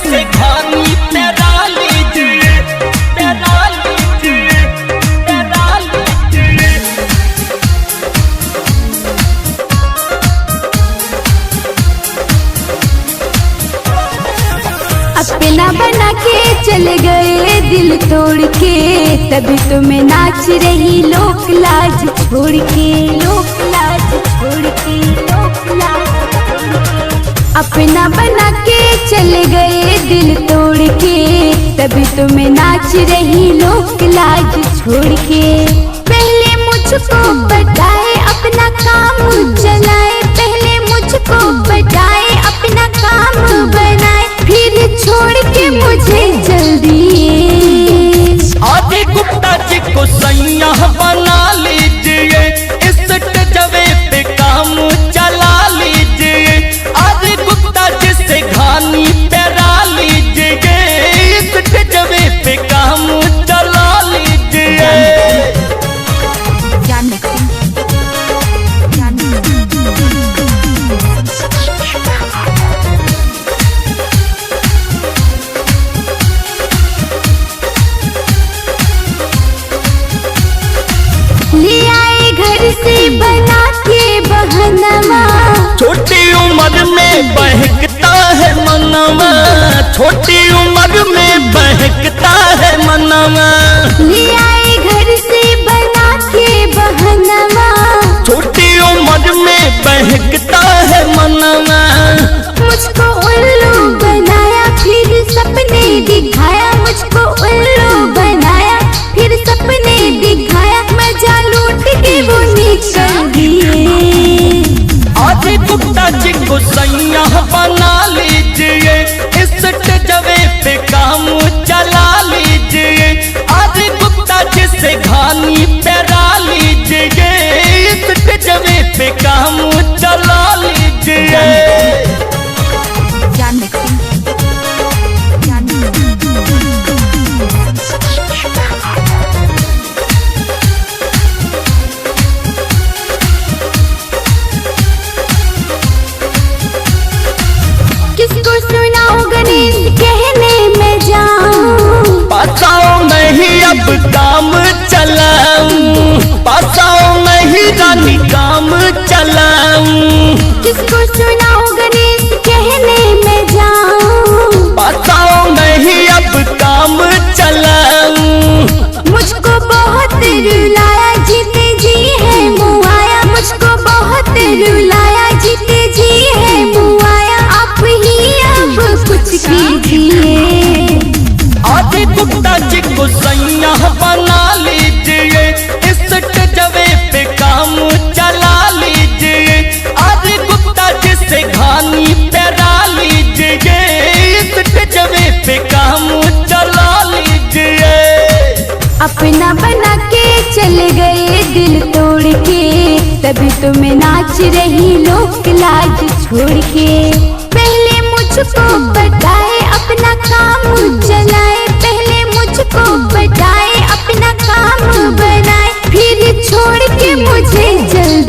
जिसे घानी तेरा लीजिए, तेरा लीजिए, तेरा लीजिए। अपना बना के चले गए दिल तोड़ के, तभी तुम्हें नाच रही लोक लाज छोड़ के, लोक लाज छोड़ के, लोक लाज छोड़ के। अपना बना के चले गए दिल तोड़ के, तभी तुम्हें नाच रही लोक लाज छोड़ के। पहले मुझको बताए अपना काम चलाए, पहले मुझको बताए अपना काम बनाए, फिर छोड़ के मुझे जल्दी। आदि गुप्ता जी को सैया बना लीजिए, इस जगह पे काम चला लीजिए। आदि गुप्ता जी से घानी तेरा लीजिए, इस जगह पे काम चला लीजिए। ले आए घर से बना के बहनवा, छोटी उम्र में बहकता है मनवा, छोटी उम्र में बहकता है मनवा। ले आए घर से बना के बहनवा, छोटी उम्र में बहकता है मनवा। मुझको उल्लू बनाया फिर सपने दिखाया, मुझको उल्लू बनाया फिर सपने दिखाया, मजा लूट के वो निकल दिए। आदि गुप्ता जी को सैया बना लीजिए, इस जगह पे काम चला लीजिए। आदि गुप्ता जी से घानी तेरा लीजिए, इस जगह पे काम चला लीजिए। किसको सुनाऊं गणेश कहने में जाऊं, पासाओं में ही अब काम चलाऊं, पासाओं में ही रानी काम चलाऊं। किसको सुनाऊं गणेश कहने में जाऊं, पासाओं में ही अब काम चलाऊं। मुझको बहुत रुलाया जीते जी है मुआया, मुझको बहुत रुलाया जीते जी है मुआया, आप ही अब कुछ कीजिए। आदि गुप्ता जी को सैया बना लीजिए, इस जगह पे काम चला लीजिए। आदि गुप्ता जी से घानी तेरा लीजिए, इस जगह पे काम चला लीजिए। अपना बना के चले गए दिल तोड़ के, तभी तुम्हें नाच रही लोक लाज छोड़ के। पहले मुझको बताए अपना काम चलाए, पहले मुझको बताए अपना काम बनाए, फिर छोड़ के मुझे जल्दी।